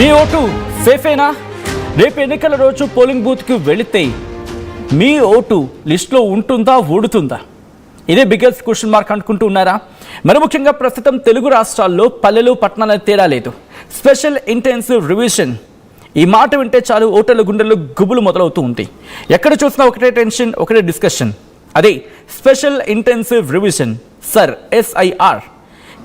మీ vote సేఫేనా? రేపు ఎన్నికల రోజు పోలింగ్ బూత్కి వెళితే మీ ఓటు లిస్టులో ఉంటుందా, ఊడుతుందా? ఇదే బిగ్గెస్ట్ క్వశ్చన్ మార్క్ అనుకుంటూ ఉన్నారా? మరి ముఖ్యంగా ప్రస్తుతం తెలుగు రాష్ట్రాల్లో పల్లెలు పట్టణాల తేడా లేదు. స్పెషల్ ఇంటెన్సివ్ రివిజన్, ఈ మాట వింటే చాలు ఓటర్ల గుండెల్లో గుబులు మొదలవుతూ ఉంది. ఎక్కడ చూసినా ఒకటే టెన్షన్, ఒకటే డిస్కషన్. అదే స్పెషల్ ఇంటెన్సివ్ రివిజన్, SIR.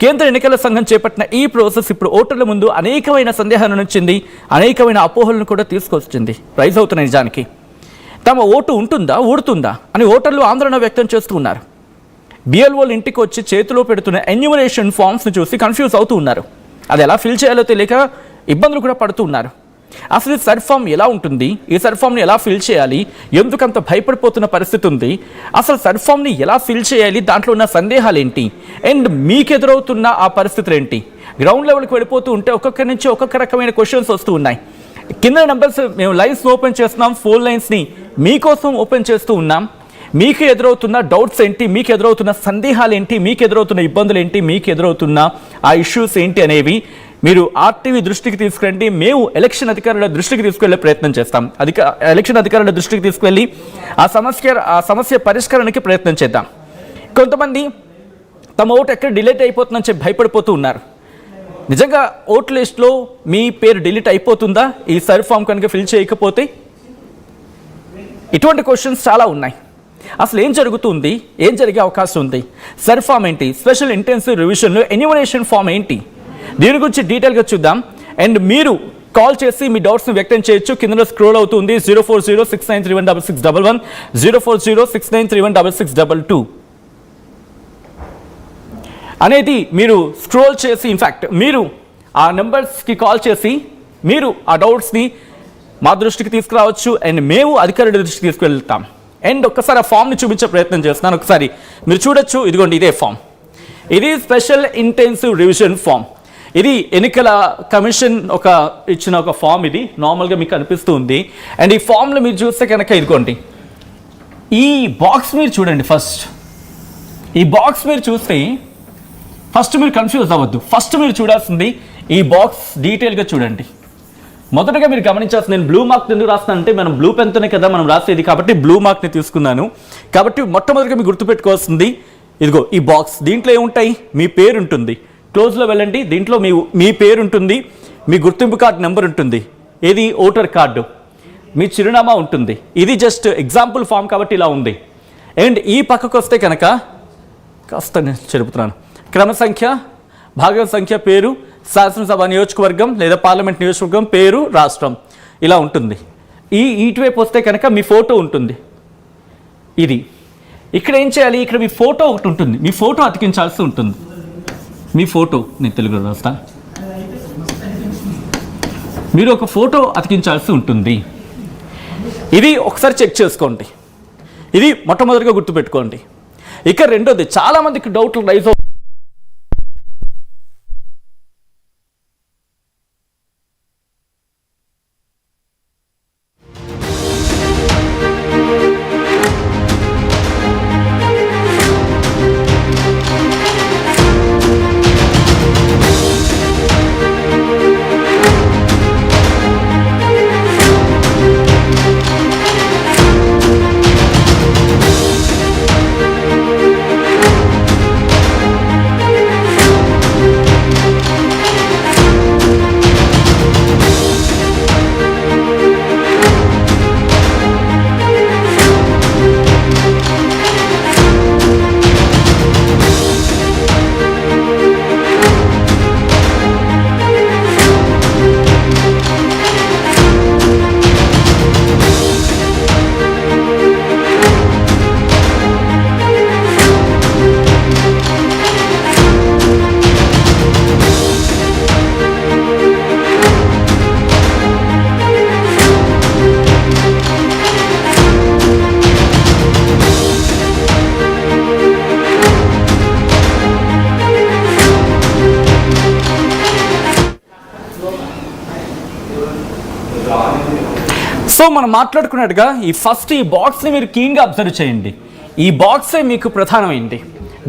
కేంద్ర ఎన్నికల సంఘం చేపట్టిన ఈ ప్రాసెస్ ఇప్పుడు ఓటర్ల ముందు అనేకమైన సందేహాలను ఉంచింది, అనేకమైన అపోహలను కూడా తీసుకొచ్చింది. రైజ్ అవుతున్న నిజానికి తమ ఓటు ఉంటుందా, ఊడుతుందా అని ఓటర్లు ఆందోళన వ్యక్తం చేస్తూ ఉన్నారు. BLOలు ఇంటికి వచ్చి చేతిలో పెడుతున్న ఎన్యూమరేషన్ ఫామ్స్ను చూసి కన్ఫ్యూజ్ అవుతూ ఉన్నారు. అది ఎలా ఫిల్ చేయాలో తెలియక ఇబ్బందులు కూడా పడుతూ ఉన్నారు. అసలు ఈ సర్ ఫామ్ ఎలా ఉంటుంది, ఈ సర్ ఫామ్ని ఎలా ఫిల్ చేయాలి, ఎందుకంత భయపడిపోతున్న పరిస్థితి ఉంది, అసలు సర్ ఫామ్ని ఎలా ఫిల్ చేయాలి, దాంట్లో ఉన్న సందేహాలు ఏంటి, అండ్ మీకు ఎదురవుతున్న ఆ పరిస్థితులు ఏంటి? గ్రౌండ్ లెవెల్కి వెళ్ళిపోతూ ఉంటే ఒక్కొక్కరి నుంచి ఒక్కొక్క రకమైన క్వశ్చన్స్ వస్తూ ఉన్నాయి. కింద నెంబర్స్ మేము లైన్స్ ఓపెన్ చేస్తున్నాం, 4 లైన్స్ని మీకోసం ఓపెన్ చేస్తూ ఉన్నాం. మీకు ఎదురవుతున్న డౌట్స్ ఏంటి, మీకు ఎదురవుతున్న సందేహాలు ఏంటి, మీకు ఎదురవుతున్న ఇబ్బందులు ఏంటి, మీకు ఎదురవుతున్న ఆ ఇష్యూస్ ఏంటి అనేవి మీరు RTV దృష్టికి తీసుకురండి. మేము ఎలక్షన్ అధికారుల దృష్టికి తీసుకెళ్లే ప్రయత్నం చేస్తాం. ఎలక్షన్ అధికారుల దృష్టికి తీసుకువెళ్ళి ఆ సమస్య పరిష్కారానికి ప్రయత్నం చేద్దాం. కొంతమంది తమ ఓటు ఎక్కడ డిలీట్ అయిపోతుందని చెప్పి భయపడిపోతూ ఉన్నారు. నిజంగా ఓట్ లిస్ట్లో మీ పేరు డిలీట్ అయిపోతుందా ఈ సర్ ఫామ్ కనుక ఫిల్ చేయకపోతే? ఇటువంటి క్వశ్చన్స్ చాలా ఉన్నాయి. అసలు ఏం జరుగుతుంది, ఏం జరిగే అవకాశం ఉంది, సర్ ఫామ్ ఏంటి, స్పెషల్ ఇంటెన్సివ్ రివిజన్లో ఎన్యూమరేషన్ ఫామ్ ఏంటి, దీని గురించి డీటెయిల్గా చూద్దాం. అండ్ మీరు కాల్ చేసి మీ డౌట్స్ని వ్యక్తం చేయొచ్చు. కిందలో స్క్రోల్ అవుతుంది 04069316611, 04069316622 అనేది మీరు స్క్రోల్ చేసి, ఇన్ఫ్యాక్ట్ మీరు ఆ నెంబర్స్కి కాల్ చేసి మీరు ఆ డౌట్స్ని మా దృష్టికి తీసుకురావచ్చు. అండ్ మేము అధికారుల దృష్టికి తీసుకువెళ్తాం. అండ్ ఒక్కసారి ఆ ఫామ్ని చూపించే ప్రయత్నం చేస్తున్నాను. ఒకసారి మీరు చూడొచ్చు. ఇదిగోండి, ఇదే ఫామ్. ఇది స్పెషల్ ఇంటెన్సివ్ రివిజన్ ఫామ్. ఇది ఎన్నికల కమిషన్ ఇచ్చిన ఒక ఫామ్. ఇది నార్మల్గా మీకు అనిపిస్తూ ఉంది. అండ్ ఈ ఫామ్లో మీరు చూస్తే కనుక ఇదిగోండి, ఈ బాక్స్ మీరు చూడండి. ఈ బాక్స్ మీరు చూస్తే ఫస్ట్ మీరు కన్ఫ్యూజ్ అవ్వద్దు. ఫస్ట్ మీరు చూడాల్సింది ఈ బాక్స్ డీటెయిల్గా చూడండి. మొదటగా మీరు గమనించాల్సింది, నేను బ్లూ మార్క్ ఎందుకు రాస్తానంటే మనం బ్లూ పెన్తోనే కదా మనం రాసేది, కాబట్టి బ్లూ మార్క్ని తీసుకున్నాను. కాబట్టి మొట్టమొదటిగా మీరు గుర్తుపెట్టుకోవాల్సింది ఇదిగో ఈ బాక్స్. దీంట్లో ఏముంటాయి? మీ పేరు ఉంటుంది. క్లోజ్లో వెళ్ళండి, దీంట్లో మీ పేరు ఉంటుంది, మీ గుర్తింపు కార్డు నెంబర్ ఉంటుంది, ఏది ఓటర్ కార్డు, మీ చిరునామా ఉంటుంది. ఇది జస్ట్ ఎగ్జాంపుల్ ఫామ్ కాబట్టి ఇలా ఉంది. అండ్ ఈ పక్కకు వస్తే కనుక కాస్త నేను చెరుపుతున్నాను, క్రమ సంఖ్య, భాగం సంఖ్య, పేరు, శాసనసభ నియోజకవర్గం లేదా పార్లమెంట్ నియోజకవర్గం, పేరు, రాష్ట్రం, ఇలా ఉంటుంది. ఇటువైపు వస్తే కనుక మీ ఫోటో ఉంటుంది. ఇది ఇక్కడ ఏం చేయాలి, ఇక్కడ మీ ఫోటో ఒకటి ఉంటుంది, మీ ఫోటో అతికించాల్సి ఉంటుంది. మీ ఫోటో నేను తెలుగులో రాస్తా. మీరు ఒక ఫోటో అతికించాల్సి ఉంటుంది. ఇది ఒకసారి చెక్ చేసుకోండి. ఇది మొట్టమొదటిగా గుర్తుపెట్టుకోండి. ఇక రెండోది, చాలామందికి డౌట్లు రైజ్ సో మనం మాట్లాడుకున్నట్టుగా ఈ బాక్స్ని మీరు కీన్గా అబ్జర్వ్ చేయండి. ఈ బాక్సే మీకు ప్రధానమైంది.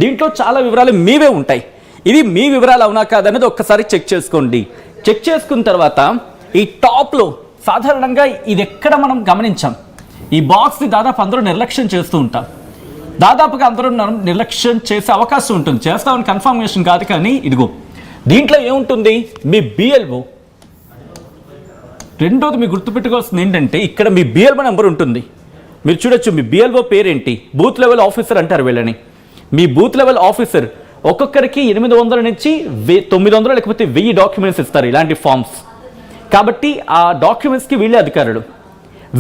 దీంట్లో చాలా వివరాలు మీవే ఉంటాయి. ఇది మీ వివరాలు అవునా కాదనేది ఒక్కసారి చెక్ చేసుకోండి. చెక్ చేసుకున్న తర్వాత ఈ టాప్లో సాధారణంగా ఇది ఎక్కడ మనం గమనించాం, ఈ బాక్స్ని దాదాపు అందరూ నిర్లక్ష్యం చేస్తూ ఉంటాం. దాదాపుగా అందరూ నిర్లక్ష్యం చేసే అవకాశం ఉంటుంది. చేస్తామని కన్ఫర్మేషన్ కాదు, కానీ ఇదిగో దీంట్లో ఏముంటుంది, మీ బిఎల్ఓ. రెండోది మీరు గుర్తుపెట్టుకోవాల్సింది ఏంటంటే, ఇక్కడ మీ బిఎల్ఓ నెంబర్ ఉంటుంది. మీరు చూడొచ్చు మీ బిఎల్ఓ పేరేంటి, బూత్ లెవెల్ ఆఫీసర్ అంటారు వీళ్ళని. మీ బూత్ లెవెల్ ఆఫీసర్ ఒక్కొక్కరికి 800 నుంచి 900 లేకపోతే 1000 డాక్యుమెంట్స్ ఇస్తారు, ఇలాంటి ఫామ్స్. కాబట్టి ఆ డాక్యుమెంట్స్కి వీళ్ళే అధికారులు.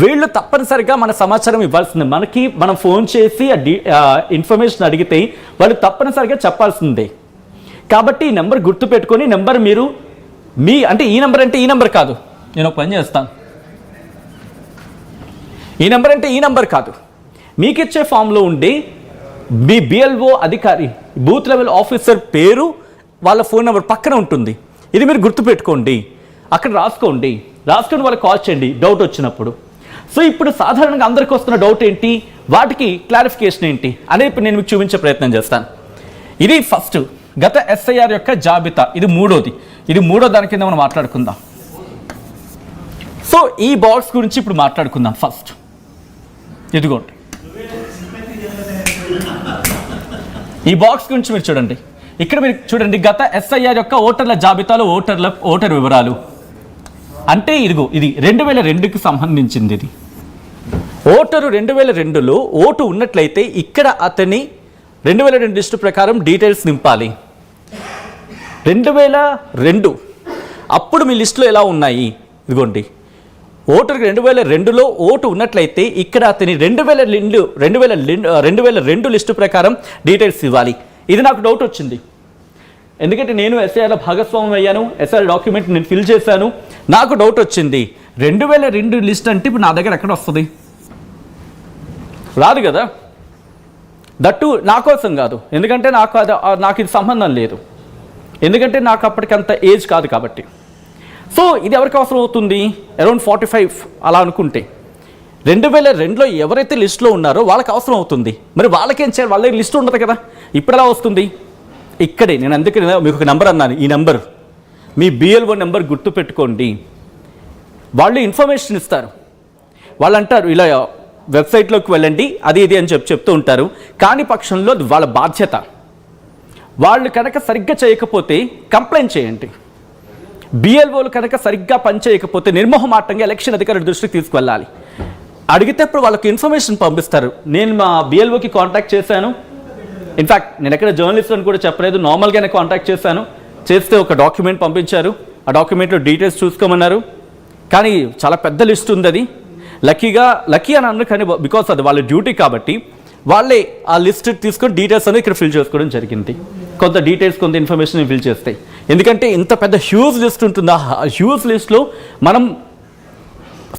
వీళ్ళు తప్పనిసరిగా మన సమాచారం ఇవ్వాల్సిందే. మనం ఫోన్ చేసి ఇన్ఫర్మేషన్ అడిగితే వాళ్ళు తప్పనిసరిగా చెప్పాల్సిందే. కాబట్టి ఈ నెంబర్ గుర్తుపెట్టుకొని, నెంబర్ మీరు అంటే ఈ నెంబర్ అంటే ఈ నెంబర్ కాదు, నేను ఒక పని చేస్తాను. ఈ నెంబర్ అంటే ఈ నెంబర్ కాదు, మీకు ఇచ్చే ఫామ్లో ఉండే మీ బిఎల్ఓ అధికారి, బూత్ లెవెల్ ఆఫీసర్ పేరు, వాళ్ళ ఫోన్ నెంబర్ పక్కన ఉంటుంది. ఇది మీరు గుర్తుపెట్టుకోండి, అక్కడ రాసుకొని వాళ్ళకి కాల్ చేయండి డౌట్ వచ్చినప్పుడు. సో ఇప్పుడు సాధారణంగా అందరికీ వస్తున్న డౌట్ ఏంటి, వాటికి క్లారిఫికేషన్ ఏంటి అనేది ఇప్పుడు నేను మీకు చూపించే ప్రయత్నం చేస్తాను. ఇది ఫస్ట్ గత ఎస్ఐఆర్ యొక్క జాబితా, ఇది మూడో దాని కింద మనం మాట్లాడుకుందాం. సో ఈ బాక్స్ గురించి ఇప్పుడు మాట్లాడుకుందాం. ఫస్ట్ ఇదిగోండి, ఈ బాక్స్ గురించి మీరు చూడండి. ఇక్కడ మీరు చూడండి, గత ఎస్ఐఆర్ యొక్క ఓటర్ల జాబితాలో ఓటర్ వివరాలు అంటే ఇదిగో, ఇది 2002కి సంబంధించింది. ఇది ఓటరు 2002లో ఓటు ఉన్నట్లయితే ఇక్కడ అతని 2002 లిస్టు ప్రకారం డీటెయిల్స్ నింపాలి. 2002 అప్పుడు మీ లిస్టులో ఎలా ఉన్నాయి, ఇదిగోండి, ఓటర్కి 2002లో ఓటు ఉన్నట్లయితే ఇక్కడ అతని 2002 లిస్టు ప్రకారం డీటెయిల్స్ ఇవ్వాలి. ఇది నాకు డౌట్ వచ్చింది, ఎందుకంటే నేను ఎస్ఐఆర్లో భాగస్వామ్యం అయ్యాను, ఎస్ఐఆర్ డాక్యుమెంట్ నేను ఫిల్ చేశాను. నాకు డౌట్ వచ్చింది, 2002 లిస్ట్ అంటే ఇప్పుడు నా దగ్గర ఎక్కడ వస్తుంది, రాదు కదా. దట్టు నా కోసం కాదు, ఎందుకంటే నాకు ఇది సంబంధం లేదు, ఎందుకంటే నాకు అప్పటికంత ఏజ్ కాదు కాబట్టి. సో ఇది ఎవరికి అవసరం అవుతుంది, అరౌండ్ 45 అలా అనుకుంటే 2002లో ఎవరైతే లిస్టులో ఉన్నారో వాళ్ళకి అవసరం అవుతుంది. మరి వాళ్ళకేం చేయాలి, వాళ్ళ లిస్ట్ ఉండదు కదా, ఇప్పుడు ఎలా వస్తుంది. ఇక్కడే నేను అందుకే మీకు ఒక నెంబర్ అన్నాను, ఈ నెంబర్ మీ బిఎల్ఓ నెంబర్ గుర్తుపెట్టుకోండి. వాళ్ళు ఇన్ఫర్మేషన్ ఇస్తారు, వాళ్ళు అంటారు ఇలా వెబ్సైట్లోకి వెళ్ళండి అది ఇది అని చెప్తూ ఉంటారు. కాని పక్షంలో వాళ్ళ బాధ్యత, వాళ్ళు కనుక సరిగ్గా చేయకపోతే కంప్లైంట్ చేయండి. బిఎల్ఓలు కనుక సరిగ్గా పనిచేయకపోతే నిర్మోహమాటంగా ఎలక్షన్ అధికారుల దృష్టికి తీసుకువెళ్ళాలి. అడిగితే అప్పుడు వాళ్ళకి ఇన్ఫర్మేషన్ పంపిస్తారు. నేను మా బిఎల్ఓకి కాంటాక్ట్ చేశాను, ఇన్ఫ్యాక్ట్ నేను ఎక్కడ జర్నలిస్ట్ అని కూడా చెప్పలేదు, నార్మల్గానే కాంటాక్ట్ చేస్తే ఒక డాక్యుమెంట్ పంపించారు. ఆ డాక్యుమెంట్లో డీటెయిల్స్ చూసుకోమన్నారు, కానీ చాలా పెద్ద లిస్ట్ ఉంది. అది లక్కీ అని అన్నారు, కానీ బికాస్ అది వాళ్ళ డ్యూటీ కాబట్టి వాళ్ళే ఆ లిస్ట్ తీసుకొని డీటెయిల్స్ అనేది ఇక్కడ ఫిల్ చేసుకోవడం జరిగింది. కొంత డీటెయిల్స్, కొంత ఇన్ఫర్మేషన్ ఫిల్ చేస్తాయి. ఎందుకంటే ఇంత పెద్ద హ్యూజ్ లిస్ట్ ఉంటుంది. ఆ హ్యూజ్ లిస్ట్లో మనం